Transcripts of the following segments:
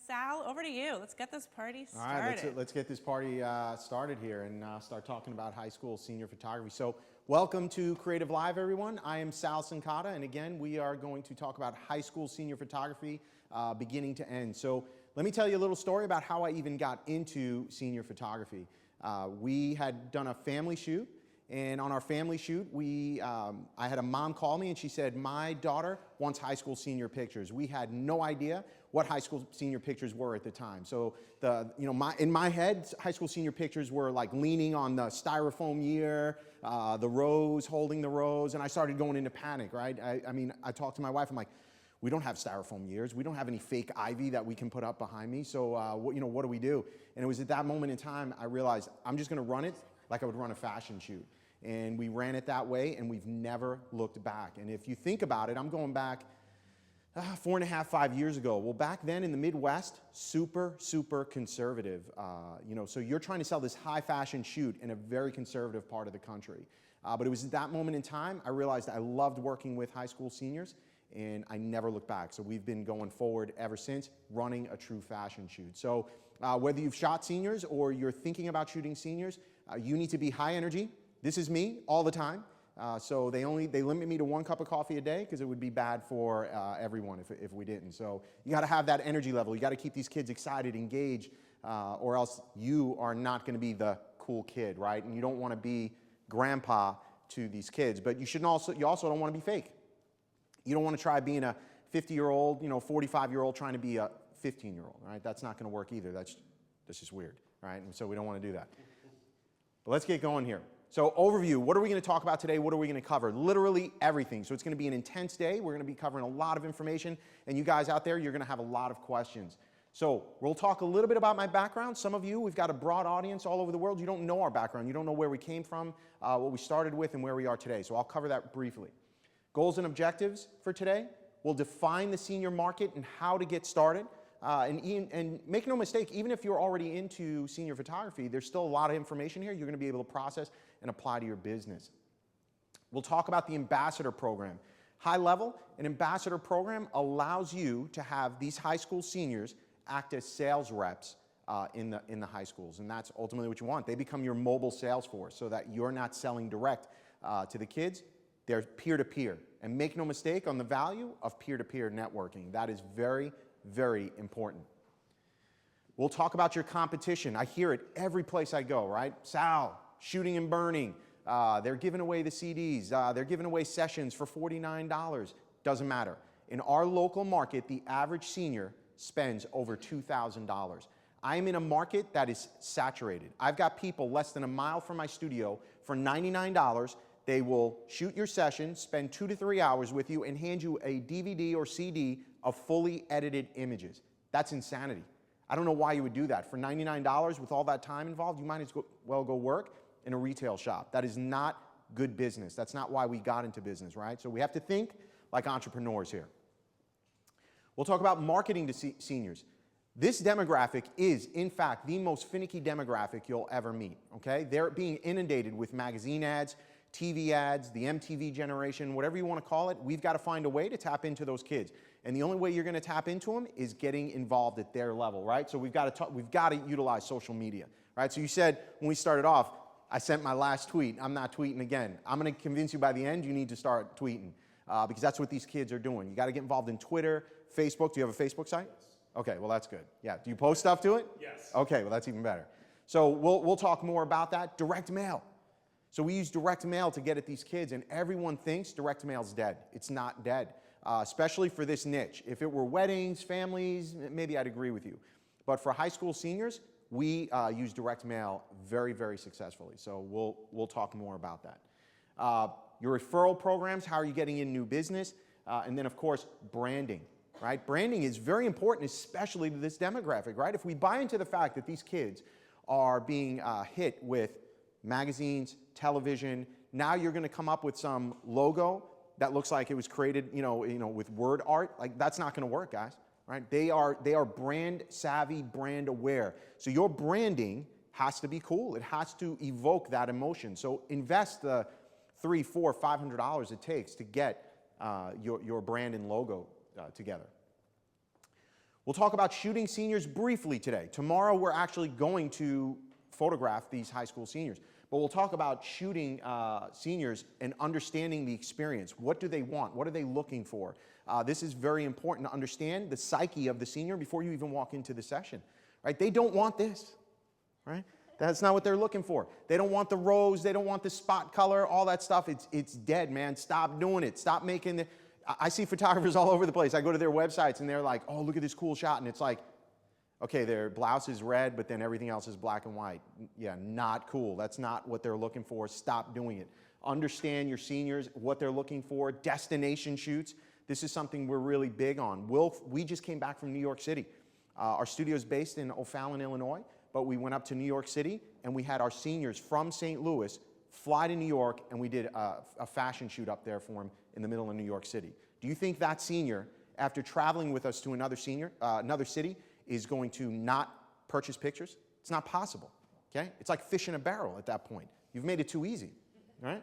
Sal, over to you. Let's get this party started. All right, let's get this party started here and start talking about high school senior photography. So welcome to Creative Live, everyone. I am Sal Cincotta, and again, we are going to talk about high school senior photography beginning to end. So let me tell you a little story about how I even got into senior photography. We had done a family shoot, and on our family shoot, I had a mom call me and she said, my daughter wants high school senior pictures. We had no idea what high school senior pictures were at the time. So in my head, high school senior pictures were like leaning on the styrofoam year, the rose, holding the rose, and I started going into panic, right? I talked to my wife, I'm like, we don't have styrofoam years. We don't have any fake ivy that we can put up behind me. So what do we do? And it was at that moment in time I realized I'm just gonna run it like I would run a fashion shoot. And we ran it that way, and we've never looked back. And if you think about it, I'm going back 4.5, 5 years ago. Well, back then in the Midwest, super, super conservative. So you're trying to sell this high fashion shoot in a very conservative part of the country. But it was at that moment in time I realized I loved working with high school seniors, and I never looked back. So we've been going forward ever since, running a true fashion shoot. So whether you've shot seniors or you're thinking about shooting seniors, you need to be high energy. This is me all the time. So they limit me to 1 cup of coffee a day because it would be bad for everyone if we didn't. So you got to have that energy level. You got to keep these kids excited, engaged, or else you are not going to be the cool kid, right? And you don't want to be grandpa to these kids. But you also don't want to be fake. You don't want to try being a 50-year-old, 45-year-old trying to be a 15-year-old, right? That's not going to work either. That's just weird, right? And so we don't want to do that. But let's get going here. So overview, what are we going to talk about today? What are we going to cover? Literally everything. So it's going to be an intense day. We're going to be covering a lot of information. And you guys out there, you're going to have a lot of questions. So we'll talk a little bit about my background. Some of you, we've got a broad audience all over the world. You don't know our background. You don't know where we came from, what we started with, and where we are today. So I'll cover that briefly. Goals and objectives for today. We'll define the senior market and how to get started. And make no mistake, even if you're already into senior photography, there's still a lot of information here you're going to be able to process and apply to your business. We'll talk about the ambassador program. High level, an ambassador program allows you to have these high school seniors act as sales reps in the high schools, and that's ultimately what you want. They become your mobile sales force so that you're not selling direct to the kids. They're peer-to-peer. And make no mistake on the value of peer-to-peer networking. That is very, very important. We'll talk about your competition. I hear it every place I go, right? Sal, shooting and burning. They're giving away the CDs. They're giving away sessions for $49. Doesn't matter. In our local market, the average senior spends over $2,000. I'm in a market that is saturated. I've got people less than a mile from my studio for $99. They will shoot your session, spend 2 to 3 hours with you, and hand you a DVD or CD of fully edited images. That's insanity. I don't know why you would do that. For $99 with all that time involved, you might as well go work in a retail shop. That is not good business. That's not why we got into business, right? So we have to think like entrepreneurs here. We'll talk about marketing to seniors. This demographic is, in fact, the most finicky demographic you'll ever meet, okay? They're being inundated with magazine ads, TV ads, the MTV generation, whatever you want to call it. We've got to find a way to tap into those kids. And the only way you're going to tap into them is getting involved at their level, right? So we've got to utilize social media, right? So you said when we started off, I sent my last tweet. I'm not tweeting again. I'm going to convince you by the end you need to start tweeting because that's what these kids are doing. You got to get involved in Twitter, Facebook. Do you have a Facebook site? Yes. Okay, well that's good. Yeah. Do you post stuff to it? Yes. Okay, well that's even better. So we'll talk more about that. Direct mail. So we use direct mail to get at these kids, and everyone thinks direct mail's dead. It's not dead, especially for this niche. If it were weddings, families, maybe I'd agree with you. But for high school seniors, we use direct mail very, very successfully. So we'll talk more about that. Your referral programs, how are you getting in new business? And then, of course, branding, right? Branding is very important, especially to this demographic, right? If we buy into the fact that these kids are being hit with magazines, television. Now you're going to come up with some logo that looks like it was created, with word art. Like that's not going to work, guys. Right? They are brand savvy, brand aware. So your branding has to be cool. It has to evoke that emotion. So invest the $300, $400, $500 it takes to get your brand and logo together. We'll talk about shooting seniors briefly today. Tomorrow, we're actually going to photograph these high school seniors. But we'll talk about shooting seniors and understanding the experience. What do they want? What are they looking for? This is very important to understand the psyche of the senior before you even walk into the session. Right? They don't want this. Right? That's not what they're looking for. They don't want the rose. They don't want the spot color, all that stuff. It's dead, man. Stop doing it. Stop making the... I see photographers all over the place. I go to their websites and they're like, oh, look at this cool shot. And it's like, okay, their blouse is red, but then everything else is black and white. Yeah, not cool. That's not what they're looking for. Stop doing it. Understand your seniors, what they're looking for. Destination shoots. This is something we're really big on. We just came back from New York City. Our studio is based in O'Fallon, Illinois, but we went up to New York City and we had our seniors from St. Louis fly to New York, and we did a fashion shoot up there for them in the middle of New York City. Do you think that senior, after traveling with us to another city, is going to not purchase pictures? It's not possible, okay? It's like fish in a barrel at that point. You've made it too easy, right?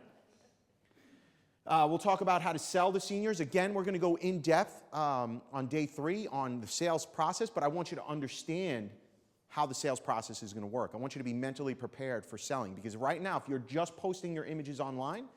We'll talk about how to sell the seniors. Again, we're going to go in depth on day 3 on the sales process, but I want you to understand how the sales process is going to work. I want you to be mentally prepared for selling, because right now, if you're just posting your images online,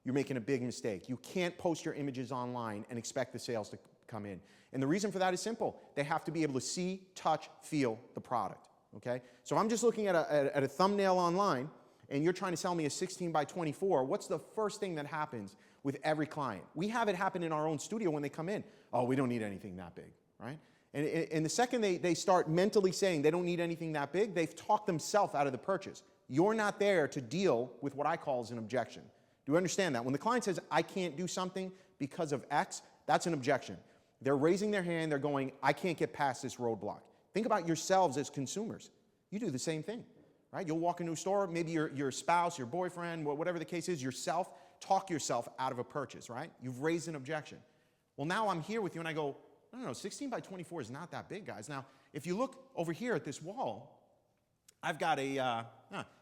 you're making a big mistake. You can't post your images online and expect the sales to come in. And the reason for that is simple. They have to be able to see, touch, feel the product, okay? So if I'm just looking at a thumbnail online and you're trying to sell me a 16 by 24, what's the first thing that happens with every client? We have it happen in our own studio when they come in. Oh, we don't need anything that big, right? And the second they start mentally saying they don't need anything that big, they've talked themselves out of the purchase. You're not there to deal with what I call as an objection. Do you understand that? When the client says, I can't do something because of X, that's an objection. They're raising their hand, they're going, I can't get past this roadblock. Think about yourselves as consumers. You do the same thing, right? You'll walk into a store, maybe your spouse, your boyfriend, whatever the case is, yourself, talk yourself out of a purchase, right? You've raised an objection. Well, now I'm here with you and I go, no, 16 by 24 is not that big, guys. Now, if you look over here at this wall, I've got a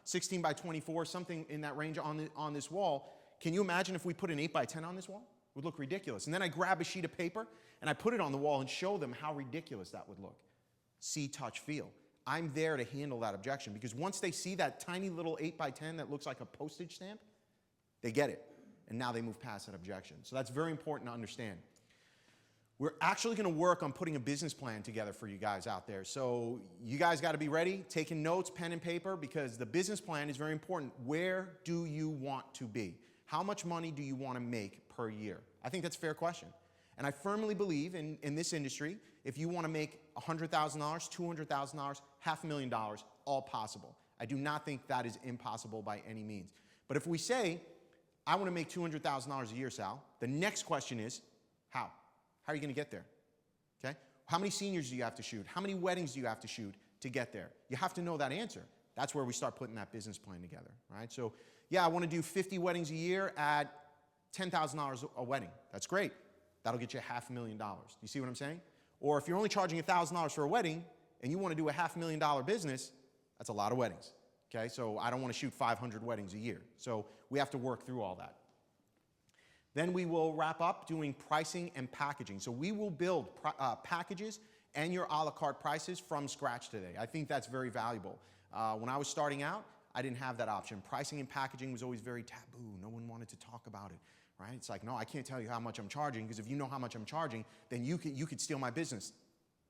16 by 24, something in that range on this wall. Can you imagine if we put an 8 by 10 on this wall? It would look ridiculous. And then I grab a sheet of paper and I put it on the wall and show them how ridiculous that would look. See, touch, feel. I'm there to handle that objection, because once they see that tiny little 8 by 10 that looks like a postage stamp, they get it. And now they move past that objection. So that's very important to understand. We're actually going to work on putting a business plan together for you guys out there. So you guys got to be ready, taking notes, pen and paper, because the business plan is very important. Where do you want to be? How much money do you want to make per year? I think that's a fair question. And I firmly believe in this industry, if you want to make $100,000, $200,000, $500,000, all possible. I do not think that is impossible by any means. But if we say, I want to make $200,000 a year, Sal, the next question is, how? How are you going to get there? Okay? How many seniors do you have to shoot? How many weddings do you have to shoot to get there? You have to know that answer. That's where we start putting that business plan together, right? So, yeah, I want to do 50 weddings a year at $10,000 a wedding. That's great. That'll get you $500,000. Do you see what I'm saying? Or if you're only charging $1,000 for a wedding and you want to do a $500,000 business, that's a lot of weddings, okay? So I don't want to shoot 500 weddings a year. So we have to work through all that. Then we will wrap up doing pricing and packaging. So we will build packages and your a la carte prices from scratch today. I think that's very valuable. When I was starting out, I didn't have that option. Pricing and packaging was always very taboo. No one wanted to talk about it, right? It's like, no, I can't tell you how much I'm charging, because if you know how much I'm charging, then you could steal my business.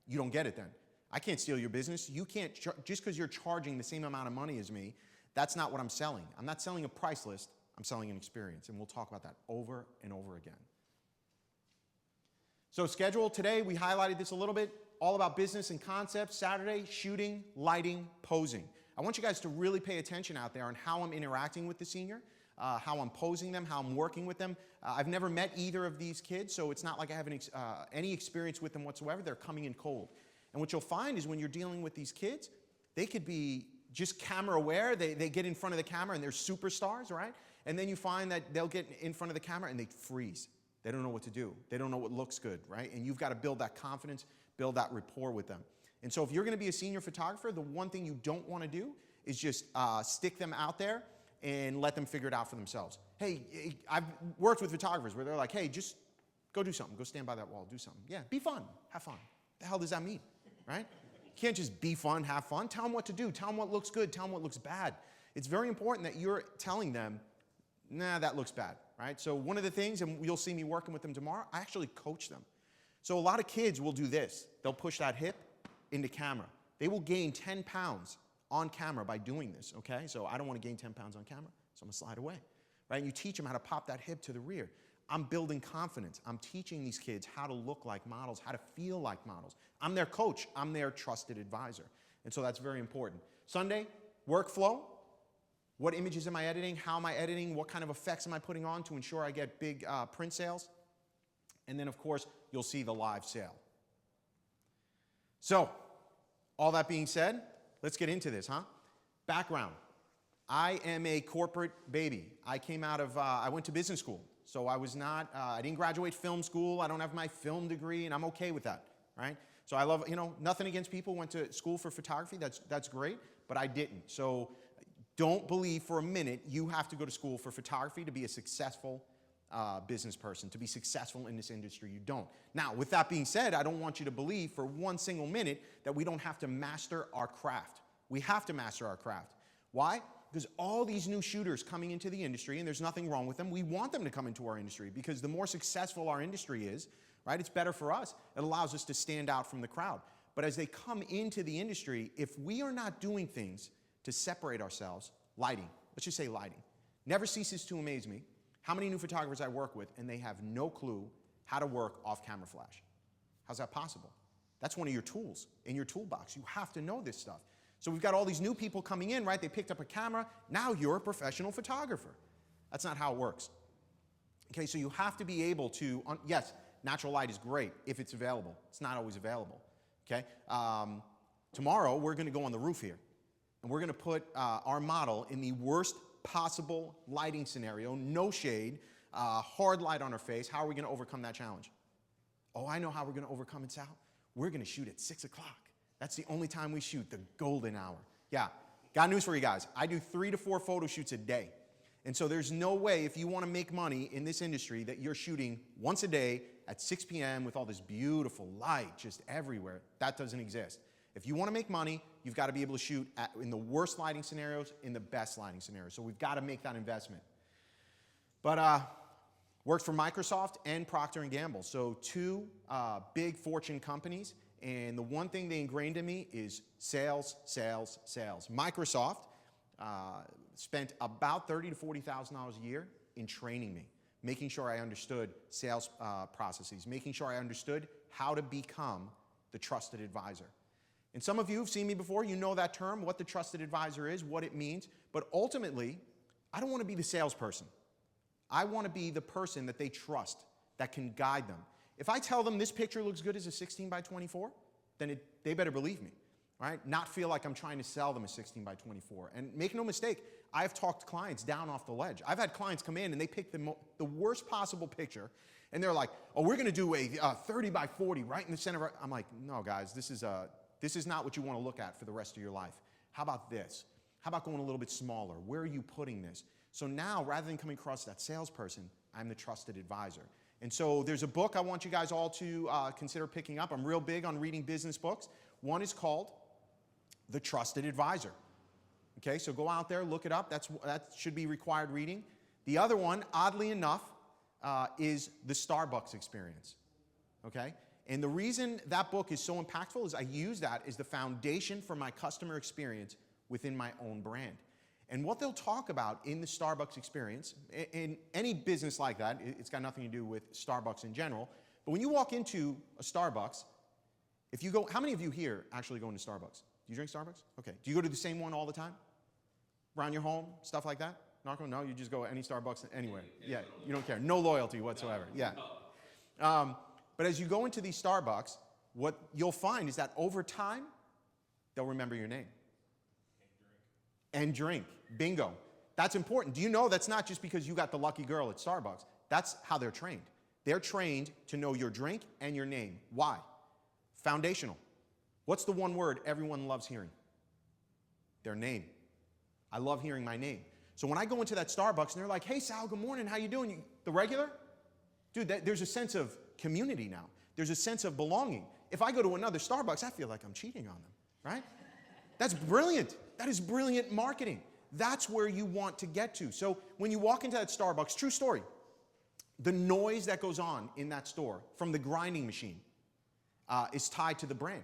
You don't get it then. I can't steal your business. You can't, just because you're charging the same amount of money as me, that's not what I'm selling. I'm not selling a price list. I'm selling an experience, and we'll talk about that over and over again. So schedule today, we highlighted this a little bit, all about business and concepts. Saturday, shooting, lighting, posing. I want you guys to really pay attention out there on how I'm interacting with the senior, how I'm posing them, how I'm working with them. I've never met either of these kids, so it's not like I have any experience with them whatsoever. They're coming in cold. And what you'll find is when you're dealing with these kids, they could be just camera aware. They get in front of the camera and they're superstars, right? And then you find that they'll get in front of the camera and they freeze. They don't know what to do. They don't know what looks good, right? And you've got to build that confidence, build that rapport with them. And so if you're going to be a senior photographer, the one thing you don't want to do is just stick them out there and let them figure it out for themselves. Hey, I've worked with photographers where they're like, hey, just go do something. Go stand by that wall, do something. Yeah, be fun, have fun. The hell does that mean? right? You can't just be fun, have fun. Tell them what to do. Tell them what looks good. Tell them what looks bad. It's very important that you're telling them, nah, that looks bad, right? So one of the things, and you'll see me working with them tomorrow, I actually coach them. So a lot of kids will do this. They'll push that hip into camera. They will gain 10 pounds on camera by doing this, okay? So I don't want to gain 10 pounds on camera, so I'm going to slide away, right? And you teach them how to pop that hip to the rear. I'm building confidence. I'm teaching these kids how to look like models, how to feel like models. I'm their coach. I'm their trusted advisor. And so that's very important. Sunday, workflow. What images am I editing? How am I editing? What kind of effects am I putting on to ensure I get big print sales? And then, of course, you'll see the live sale. So, all that being said, let's get into this, huh? Background. I am a corporate baby. I came out of, I went to business school. So I was not, I didn't graduate film school. I don't have my film degree, and I'm okay with that, right? So I love, nothing against people who went to school for photography. That's great, but I didn't. So don't believe for a minute you have to go to school for photography to be a successful business person, to be successful in this industry. You don't. Now, with that being said, I don't want you to believe for one single minute that we don't have to master our craft. We have to master our craft. Why? Because all these new shooters coming into the industry, and there's nothing wrong with them, we want them to come into our industry because the more successful our industry is, right, it's better for us. It allows us to stand out from the crowd. But as they come into the industry, if we are not doing things to separate ourselves, lighting, let's just say lighting, never ceases to amaze me how many new photographers I work with and they have no clue how to work off-camera flash. How's that possible? That's one of your tools in your toolbox. You have to know this stuff. So we've got all these new people coming in, right? They picked up a camera. Now you're a professional photographer. That's not how it works. Okay, so you have to be able to, yes, natural light is great if it's available. It's not always available, okay? Tomorrow, we're gonna go on the roof here, and we're gonna put our model in the worst possible lighting scenario, no shade, hard light on her face. How are we gonna overcome that challenge? Oh, I know how we're gonna overcome it, Sal. We're gonna shoot at 6 o'clock. That's the only time we shoot, the golden hour. Yeah, got news for you guys. I do 3 to 4 photo shoots a day. And so there's no way, if you want to make money in this industry, that you're shooting once a day at 6 p.m. with all this beautiful light just everywhere. That doesn't exist. If you want to make money, you've got to be able to shoot in the worst lighting scenarios, in the best lighting scenarios. So we've got to make that investment. But worked for Microsoft and Procter & Gamble. So 2 big Fortune companies. And the one thing they ingrained in me is sales, sales, sales. Microsoft spent about $30,000 to $40,000 a year in training me, making sure I understood sales processes, making sure I understood how to become the trusted advisor. And some of you have seen me before. You know that term, what the trusted advisor is, what it means. But ultimately, I don't want to be the salesperson. I want to be the person that they trust, that can guide them. If I tell them this picture looks good as a 16 by 24, then they better believe me, right? Not feel like I'm trying to sell them a 16 by 24. And make no mistake, I've talked clients down off the ledge. I've had clients come in and they pick the worst possible picture, and they're like, oh, we're gonna do a 30 by 40 right in the center of I'm like, no, guys, this is not what you want to look at for the rest of your life. How about this? How about going a little bit smaller? Where are you putting this? So now, rather than coming across that salesperson, I'm the trusted advisor. And so there's a book I want you guys all to consider picking up. I'm real big on reading business books. One is called The Trusted Advisor. Okay, so go out there, look it up. That should be required reading. The other one, oddly enough, is The Starbucks Experience. Okay? And the reason that book is so impactful is I use that as the foundation for my customer experience within my own brand. And what they'll talk about in the Starbucks experience, in any business like that, it's got nothing to do with Starbucks in general, but when you walk into a Starbucks, if you go, how many of you here actually go into Starbucks? Do you drink Starbucks? Okay. Do you go to the same one all the time? Around your home, stuff like that? No, you just go any Starbucks anywhere. Yeah, you don't care. No loyalty whatsoever. Yeah. But as you go into these Starbucks, what you'll find is that over time, they'll remember your name. And drink. Bingo. That's important. Do you know that's not just because you got the lucky girl at Starbucks? That's how they're trained. They're trained to know your drink and your name. Why? Foundational. What's the one word everyone loves hearing? Their name. I love hearing my name. So when I go into that Starbucks and they're like, hey, Sal, good morning, how you doing? The regular? Dude, there's a sense of community now. There's a sense of belonging. if I go to another Starbucks, I feel like I'm cheating on them, right? That's brilliant. That is brilliant marketing. That's where you want to get to. So when you walk into that Starbucks, true story, the noise that goes on in that store from the grinding machine is tied to the brand.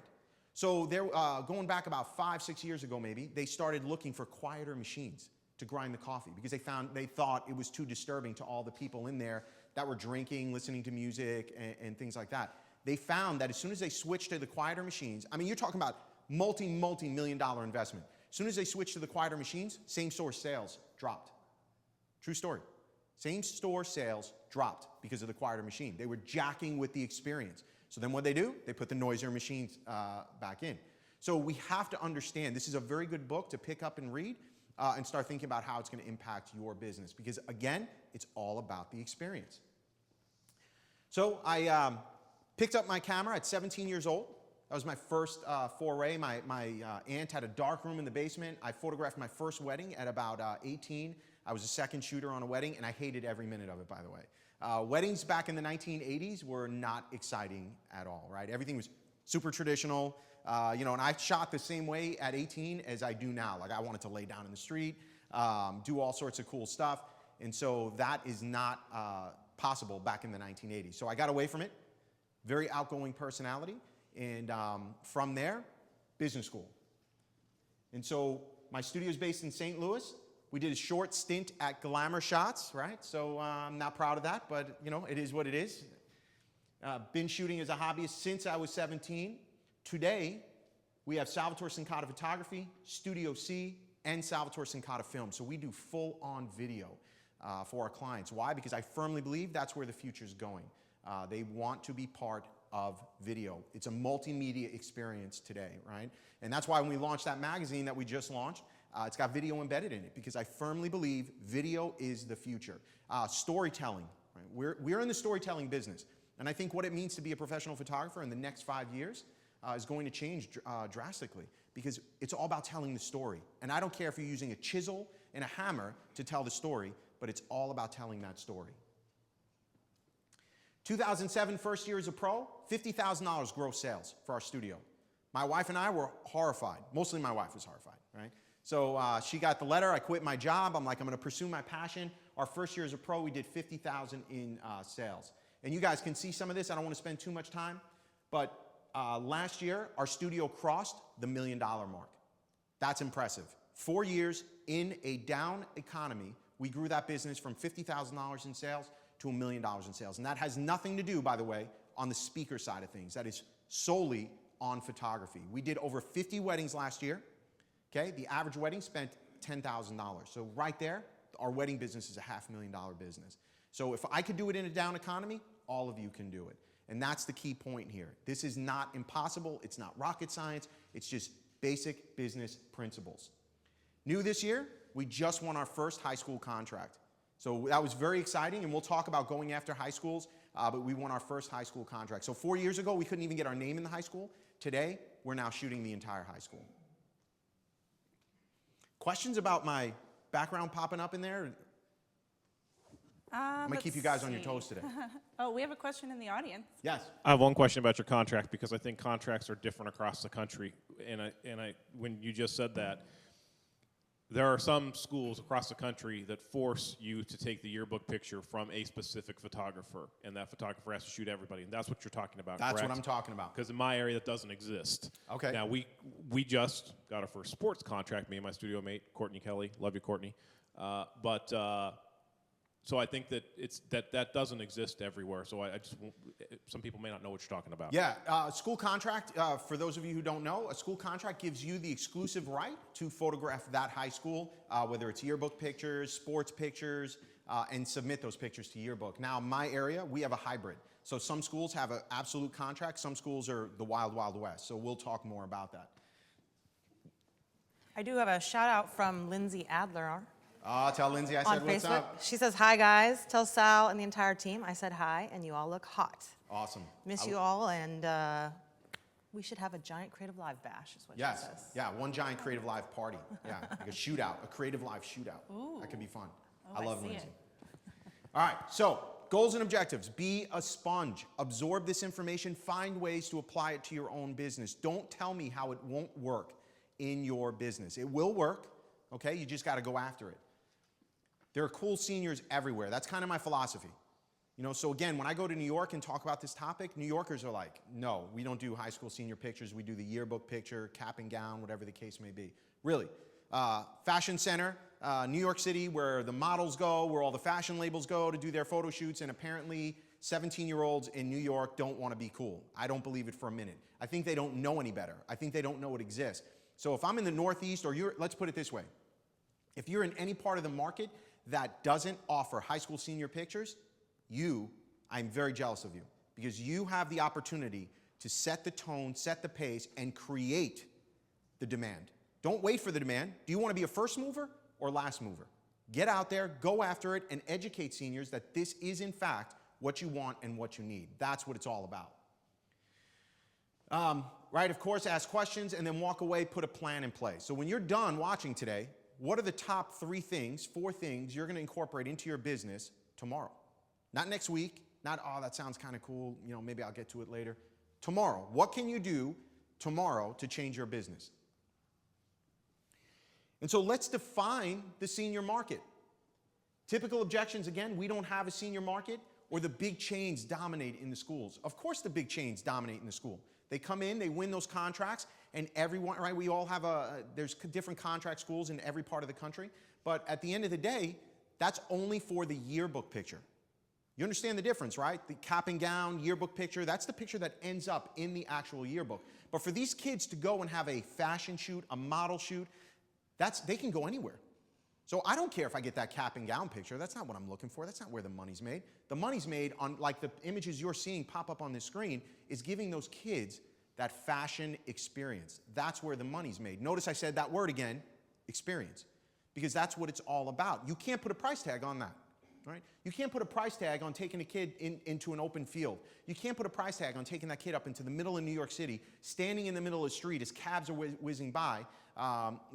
So they're going back about 5-6 years ago maybe, they started looking for quieter machines to grind the coffee because they thought it was too disturbing to all the people in there that were drinking, listening to music, and things like that. They found that as soon as they switched to the quieter machines, I mean, you're talking about multi-million-dollar investment. As soon as they switched to the quieter machines, same-store sales dropped. True story. Same-store sales dropped because of the quieter machine. They were jacking with the experience. So then what they do? They put the noisier machines back in. So we have to understand, this is a very good book to pick up and read and start thinking about how it's going to impact your business. Because again, it's all about the experience. So I picked up my camera at 17 years old. That was my first foray. My aunt had a dark room in the basement. I photographed my first wedding at about 18. I was a second shooter on a wedding, and I hated every minute of it, by the way. Weddings back in the 1980s were not exciting at all, right? Everything was super traditional, you know, and I shot the same way at 18 as I do now. Like, I wanted to lay down in the street, do all sorts of cool stuff, and so that is not possible back in the 1980s. So I got away from it, very outgoing personality, and from there, business school. And so my studio is based in St. Louis. We did a short stint at Glamour Shots, right? So I'm not proud of that, but you know, it is what it is. Been shooting as a hobbyist since I was 17. Today, we have Salvatore Cincotta Photography, Studio C, and Salvatore Cincotta Film. So we do full-on video for our clients. Why? Because I firmly believe that's where the future is going. They want to be part of video. It's a multimedia experience today, right? And that's why when we launched that magazine that we just launched, it's got video embedded in it because I firmly believe video is the future. Storytelling, right? We're in the storytelling business. And I think what it means to be a professional photographer in the next 5 years is going to change drastically because it's all about telling the story. And I don't care if you're using a chisel and a hammer to tell the story, but it's all about telling that story. 2007, first year as a pro, $50,000 gross sales for our studio. My wife and I were horrified. Mostly my wife was horrified, right? So she got the letter. I quit my job. I'm like, I'm going to pursue my passion. Our first year as a pro, we did $50,000 in sales. And you guys can see some of this. I don't want to spend too much time. But last year, our studio crossed the $1 million mark. That's impressive. 4 years in a down economy, we grew that business from $50,000 in sales to $1 million in sales. And that has nothing to do, by the way, on the speaker side of things. That is solely on photography. We did over 50 weddings last year. Okay, the average wedding spent $10,000. So right there, our wedding business is a $500,000 business. So if I could do it in a down economy, all of you can do it. And that's the key point here. This is not impossible. It's not rocket science. It's just basic business principles. New this year, we just won our first high school contract. So that was very exciting, and we'll talk about going after high schools, but we won our first high school contract. So 4 years ago, we couldn't even get our name in the high school. Today, we're now shooting the entire high school. Questions about my background popping up in there? I'm going to keep you guys on your toes today. Oh, we have a question in the audience. Yes. I have one question about your contract because I think contracts are different across the country. And when you just said that, there are some schools across the country that force you to take the yearbook picture from a specific photographer, and that photographer has to shoot everybody. And that's what you're talking about, That's correct? what I'm talking about. Because in my area, that doesn't exist. Okay. Now, we just got our first sports contract, me and my studio mate, Courtney Kelly. Love you, Courtney. So I think that that doesn't exist everywhere. So some people may not know what you're talking about. Yeah, school contract, for those of you who don't know, a school contract gives you the exclusive right to photograph that high school, whether it's yearbook pictures, sports pictures, and submit those pictures to yearbook. Now, my area, we have a hybrid. So some schools have an absolute contract. Some schools are the wild, wild west. So we'll talk more about that. I do have a shout out from Lindsay Adler. Tell Lindsay I said what's up. She says, hi guys, tell Sal and the entire team I said hi and you all look hot. Awesome. Miss you all, and we should have a giant Creative Live bash is what she says. Yeah, one giant Creative Live party. Yeah, like a shootout, a Creative Live shootout. Ooh. That could be fun. Oh, I love see Lindsay. it. All right, so goals and objectives. Be a sponge. Absorb this information. Find ways to apply it to your own business. Don't tell me how it won't work in your business. It will work, okay? You just got to go after it. There are cool seniors everywhere. That's kind of my philosophy. You know, so again, when I go to New York and talk about this topic, New Yorkers are like, no, we don't do high school senior pictures. We do the yearbook picture, cap and gown, whatever the case may be. Really. Fashion Center, New York City, where the models go, where all the fashion labels go to do their photo shoots, and apparently 17-year-olds in New York don't want to be cool. I don't believe it for a minute. I think they don't know any better. I think they don't know it exists. So if I'm in the Northeast, or let's put it this way. If you're in any part of the market that doesn't offer high school senior pictures, I'm very jealous of you, because you have the opportunity to set the tone, set the pace, and create the demand. Don't wait for the demand. Do you want to be a first mover or last mover? Get out there, go after it, and educate seniors that this is, in fact, what you want and what you need. That's what it's all about. Right, of course, ask questions and then walk away, put a plan in place. So when you're done watching today, what are the top 4 things you're going to incorporate into your business tomorrow? Not next week, not, oh, that sounds kind of cool, you know, maybe I'll get to it later. Tomorrow, what can you do tomorrow to change your business? And so let's define the senior market. Typical objections, again, we don't have a senior market, or the big chains dominate in the schools. Of course the big chains dominate in the school. They come in, they win those contracts, and everyone, right, we all have there's different contract schools in every part of the country, but at the end of the day, that's only for the yearbook picture. You understand the difference, right? The cap and gown, yearbook picture, that's the picture that ends up in the actual yearbook. But for these kids to go and have a fashion shoot, a model shoot, they can go anywhere. So I don't care if I get that cap and gown picture. That's not what I'm looking for. That's not where the money's made. The money's made on, like the images you're seeing pop up on the screen, is giving those kids that fashion experience. That's where the money's made. Notice I said that word again, experience, because that's what it's all about. You can't put a price tag on that. Right? You can't put a price tag on taking a kid into an open field. You can't put a price tag on taking that kid up into the middle of New York City, standing in the middle of the street as cabs are whizzing by,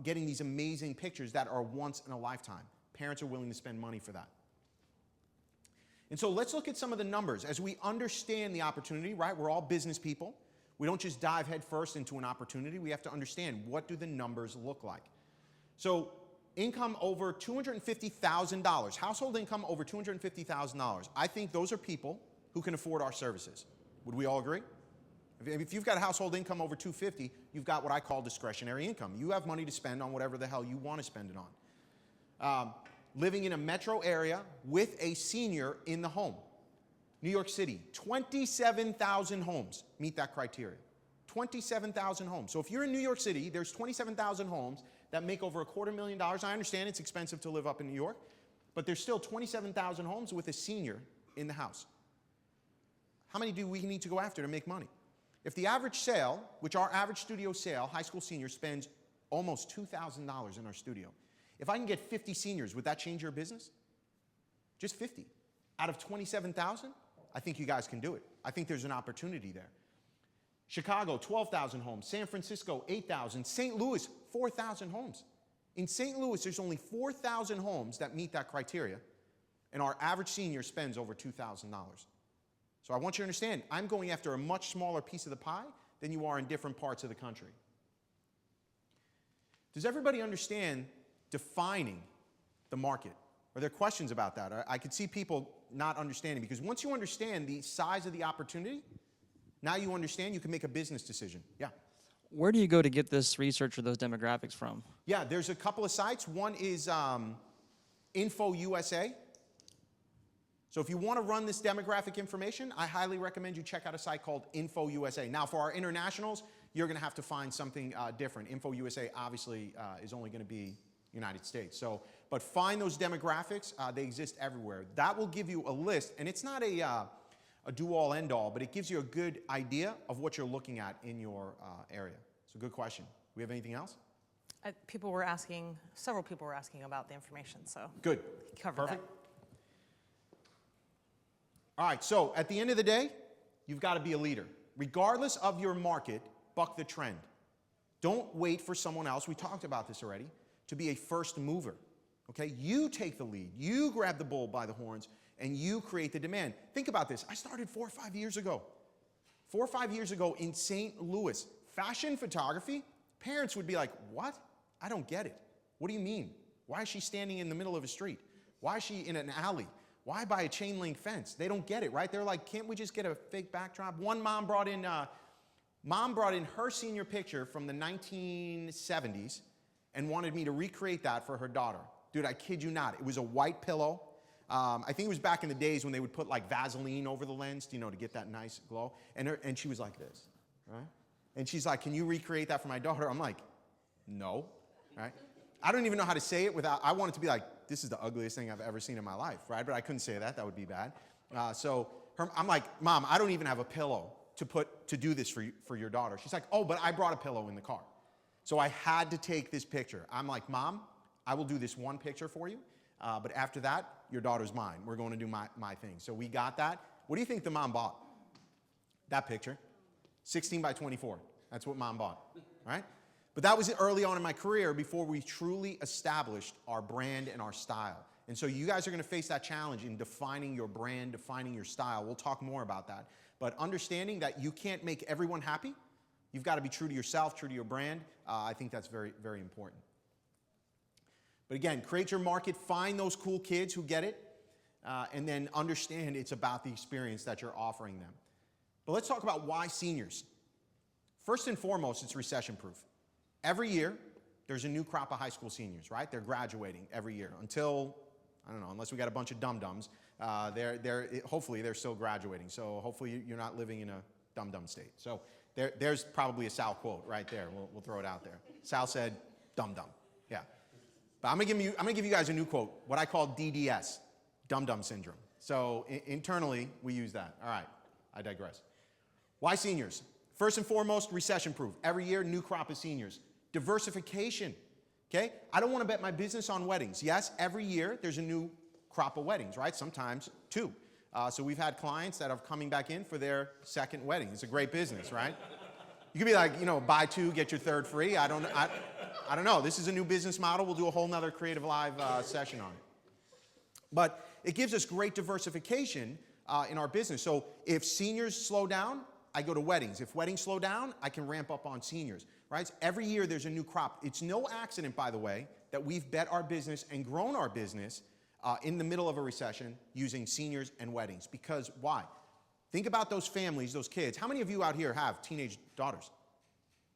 getting these amazing pictures that are once in a lifetime. Parents are willing to spend money for that. And so let's look at some of the numbers. As we understand the opportunity, right? We're all business people. We don't just dive headfirst into an opportunity. We have to understand, what do the numbers look like? So income over $250,000, household income over $250,000. I think those are people who can afford our services. Would we all agree? If you've got a household income over $250,000, you've got what I call discretionary income. You have money to spend on whatever the hell you want to spend it on. Living in a metro area with a senior in the home. New York City, 27,000 homes meet that criteria. 27,000 homes. So if you're in New York City, there's 27,000 homes that make over $250,000. I understand it's expensive to live up in New York, but there's still 27,000 homes with a senior in the house. How many do we need to go after to make money? If the average sale, which our average studio sale, high school senior spends almost $2,000 in our studio. If I can get 50 seniors, would that change your business? Just 50. Out of 27,000, I think you guys can do it. I think there's an opportunity there. Chicago, 12,000 homes. San Francisco, 8,000. St. Louis, 4,000 homes. In St. Louis, there's only 4,000 homes that meet that criteria, and our average senior spends over $2,000. So I want you to understand, I'm going after a much smaller piece of the pie than you are in different parts of the country. Does everybody understand defining the market? Are there questions about that? I could see people not understanding, because once you understand the size of the opportunity, now you understand you can make a business decision. Yeah. Where do you go to get this research or those demographics from? Yeah, there's a couple of sites. One is Info USA. So if you want to run this demographic information, I highly recommend you check out a site called Info USA. Now, for our internationals, you're going to have to find something different. Info USA obviously is only going to be United States. So, but find those demographics. They exist everywhere. That will give you a list, and it's not a do-all, end-all, but it gives you a good idea of what you're looking at in your area. So, good question. We have anything else? Several people were asking about the information, so. Good. Covered Perfect. that. All right, so at the end of the day, you've got to be a leader. Regardless of your market, buck the trend. Don't wait for someone else, we talked about this already, to be a first mover. Okay, you take the lead. You grab the bull by the horns and you create the demand. Think about this. I started 4 or 5 years ago. 4 or 5 years ago in St. Louis. Fashion photography, parents would be like, what? I don't get it. What do you mean? Why is she standing in the middle of a street? Why is she in an alley? Why by a chain link fence? They don't get it, right? They're like, can't we just get a fake backdrop? One mom brought in her senior picture from the 1970s and wanted me to recreate that for her daughter. Dude, I kid you not. It was a white pillow. I think it was back in the days when they would put like Vaseline over the lens, you know, to get that nice glow. And she was like this, right? And she's like, can you recreate that for my daughter? I'm like, no, right? I don't even know how to say it without, I want it to be like, this is the ugliest thing I've ever seen in my life, right? But I couldn't say that, that would be bad. I'm like, Mom, I don't even have a pillow to do this for your daughter. She's like, oh, but I brought a pillow in the car. So I had to take this picture. I'm like, Mom, I will do this one picture for you, but after that, your daughter's mine. We're going to do my thing. So we got that. What do you think the mom bought? That picture, 16 by 24. That's what Mom bought, right? But that was early on in my career before we truly established our brand and our style. And so you guys are going to face that challenge in defining your brand, defining your style. We'll talk more about that. But understanding that you can't make everyone happy, you've got to be true to yourself, true to your brand. I think that's very, very important. But again, create your market, find those cool kids who get it, and then understand it's about the experience that you're offering them. But let's talk about why seniors. First and foremost, it's recession-proof. Every year, there's a new crop of high school seniors, right? They're graduating every year until, I don't know, unless we got a bunch of dum-dums, hopefully they're still graduating. So hopefully you're not living in a dum-dum state. So there's probably a Sal quote right there. We'll throw it out there. Sal said, dum-dum. Yeah. But I'm gonna give you guys a new quote, what I call DDS, dum-dum syndrome. So internally, we use that. All right, I digress. Why seniors? First and foremost, recession-proof. Every year, new crop of seniors. Diversification, okay? I don't want to bet my business on weddings. Yes, every year there's a new crop of weddings, right? Sometimes two. So we've had clients that are coming back in for their second wedding. It's a great business, right? You could be like, you know, buy two, get your third free. I don't know. This is a new business model. We'll do a whole nother Creative Live session on it. But it gives us great diversification in our business. So if seniors slow down, I go to weddings. If weddings slow down, I can ramp up on seniors, right? Every year there's a new crop. It's no accident, by the way, that we've bet our business and grown our business in the middle of a recession using seniors and weddings. Because why? Think about those families, those kids. How many of you out here have teenage daughters?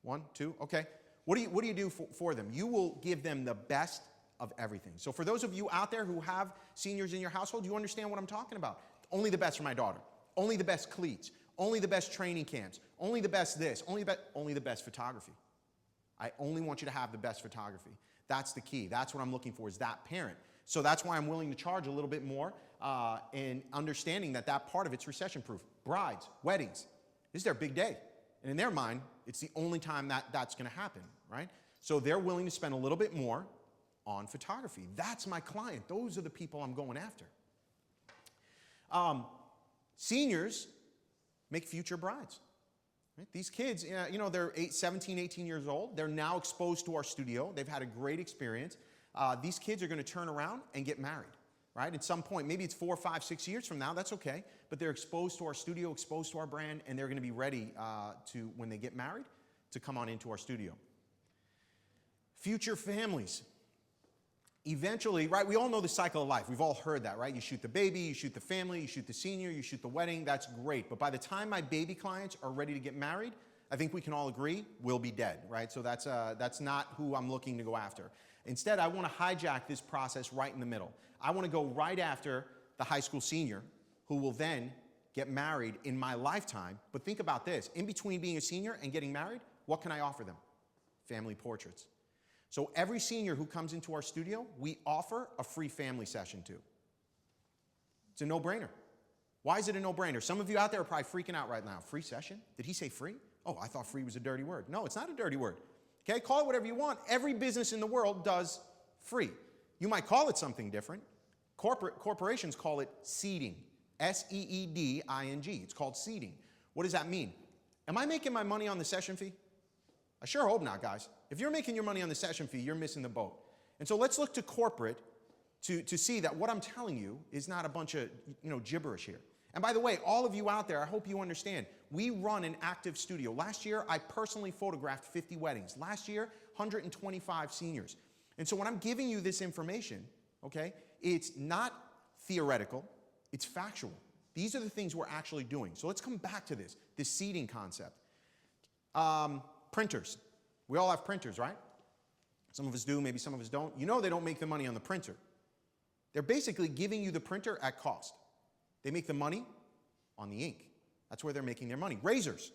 1, 2, okay. What do you do for them? You will give them the best of everything. So for those of you out there who have seniors in your household, you understand what I'm talking about. Only the best for my daughter. Only the best cleats. Only the best training camps, only the best this, only the best photography. I only want you to have the best photography. That's the key. That's what I'm looking for, is that parent. So that's why I'm willing to charge a little bit more and understanding that part of it's recession-proof. Brides, weddings, this is their big day. And in their mind, it's the only time that's going to happen, right? So they're willing to spend a little bit more on photography. That's my client. Those are the people I'm going after. Seniors make future brides. Right? These kids, you know, they're 17, 18 years old. They're now exposed to our studio. They've had a great experience. These kids are going to turn around and get married, right? At some point, maybe it's 4, 5, 6 years from now, that's okay. But they're exposed to our studio, exposed to our brand, and they're going to be ready when they get married, to come on into our studio. Future families. Eventually, right, we all know the cycle of life. We've all heard that, right? You shoot the baby, you shoot the family, you shoot the senior, you shoot the wedding. That's great. But by the time my baby clients are ready to get married, I think we can all agree we'll be dead, right? So that's not who I'm looking to go after. Instead, I want to hijack this process right in the middle. I want to go right after the high school senior who will then get married in my lifetime. But think about this. In between being a senior and getting married, what can I offer them? Family portraits. So every senior who comes into our studio, we offer a free family session to. It's a no-brainer. Why is it a no-brainer? Some of you out there are probably freaking out right now. Free session? Did he say free? Oh, I thought free was a dirty word. No, it's not a dirty word. Okay, call it whatever you want. Every business in the world does free. You might call it something different. Corporations call it seeding. S-E-E-D-I-N-G. It's called seeding. What does that mean? Am I making my money on the session fee? I sure hope not, guys. If you're making your money on the session fee, you're missing the boat. And so let's look to corporate to see that what I'm telling you is not a bunch of gibberish here. And by the way, all of you out there, I hope you understand, we run an active studio. Last year, I personally photographed 50 weddings. Last year, 125 seniors. And so when I'm giving you this information, okay, it's not theoretical, it's factual. These are the things we're actually doing. So let's come back to this seeding concept. Printers. We all have printers, right? Some of us do, maybe some of us don't. You know they don't make the money on the printer. They're basically giving you the printer at cost. They make the money on the ink. That's where they're making their money. Razors.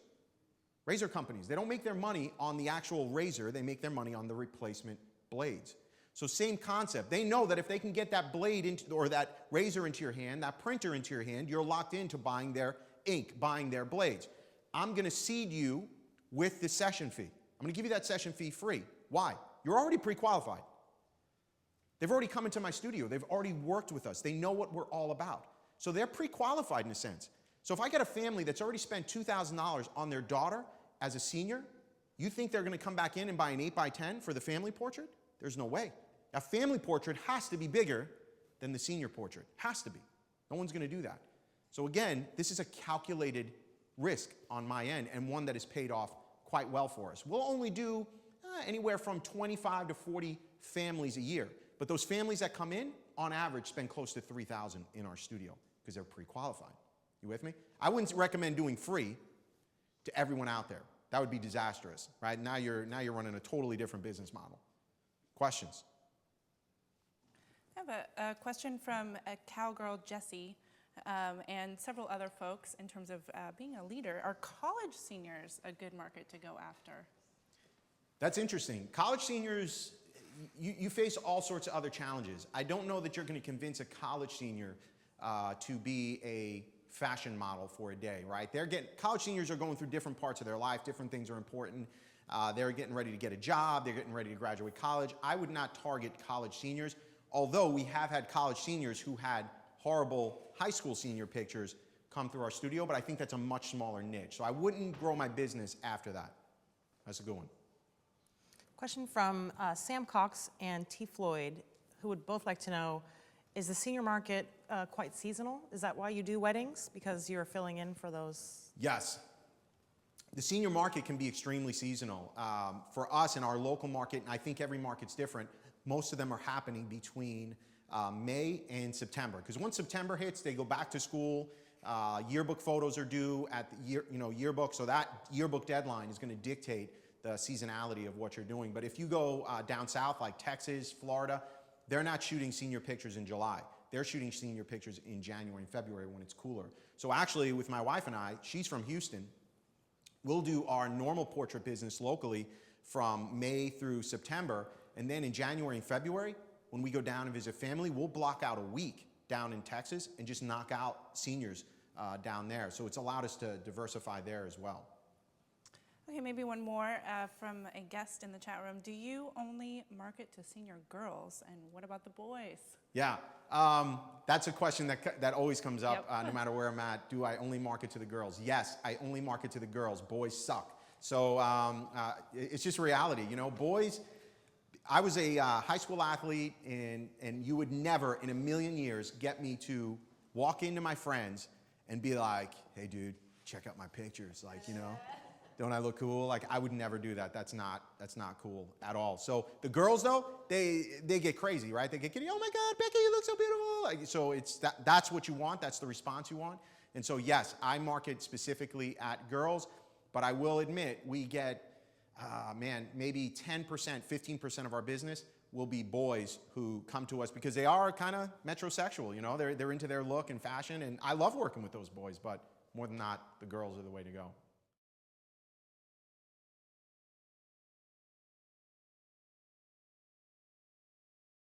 Razor companies, they don't make their money on the actual razor, they make their money on the replacement blades. So same concept. They know that if they can get that blade into, or that razor into your hand, that printer into your hand, you're locked into buying their ink, buying their blades. I'm going to seed you with the session fee. I'm going to give you that session fee free. Why? You're already pre-qualified. They've already come into my studio. They've already worked with us. They know what we're all about. So they're pre-qualified in a sense. So if I get a family that's already spent $2,000 on their daughter as a senior, you think they're going to come back in and buy an 8x10 for the family portrait? There's no way. A family portrait has to be bigger than the senior portrait. Has to be. No one's going to do that. So again, this is a calculated risk on my end, and one that has paid off quite well for us. We'll only do anywhere from 25 to 40 families a year. But those families that come in, on average, spend close to $3,000 in our studio because they're pre-qualified. You with me? I wouldn't recommend doing free to everyone out there. That would be disastrous, right? Now you're running a totally different business model. Questions? I have a question from a cowgirl, Jessie, and several other folks in terms of being a leader. Are college seniors a good market to go after? That's interesting. College seniors, you face all sorts of other challenges. I don't know that you're going to convince a college senior to be a fashion model for a day, right? College seniors are going through different parts of their life. Different things are important. They're getting ready to get a job. They're getting ready to graduate college. I would not target college seniors, although we have had college seniors who had horrible high school senior pictures come through our studio, but I think that's a much smaller niche. So I wouldn't grow my business after that. That's a good one. Question from Sam Cox and T. Floyd, who would both like to know, is the senior market quite seasonal? Is that why you do weddings? Because you're filling in for those? Yes. The senior market can be extremely seasonal. For us in our local market, and I think every market's different, most of them are happening between May and September. Because once September hits, they go back to school. Yearbook photos are due at the yearbook, so that yearbook deadline is going to dictate the seasonality of what you're doing. But if you go down south, like Texas, Florida, they're not shooting senior pictures in July. They're shooting senior pictures in January and February when it's cooler. So actually, with my wife and I, she's from Houston, we'll do our normal portrait business locally from May through September, and then in January and February, when we go down and visit family, we'll block out a week down in Texas and just knock out seniors down there. So it's allowed us to diversify there as well. Okay, maybe one more from a guest in the chat room. Do you only market to senior girls, and what about the boys? Yeah, that's a question that always comes up no matter where I'm at. Do I only market to the girls? Yes, I only market to the girls. Boys suck. So it's just reality. You know, boys, I was a high school athlete, and you would never in a million years get me to walk into my friends and be like, hey, dude, check out my pictures. Like, you know. Don't I look cool? Like, I would never do that. That's not cool at all. So the girls, though, they get crazy, right? They get giddy. Oh my God, Becky, you look so beautiful. Like, so it's that's what you want. That's the response you want. And so yes, I market specifically at girls, but I will admit we get, maybe 10%, 15% of our business will be boys who come to us because they are kind of metrosexual. You know, they're into their look and fashion, and I love working with those boys. But more than not, the girls are the way to go.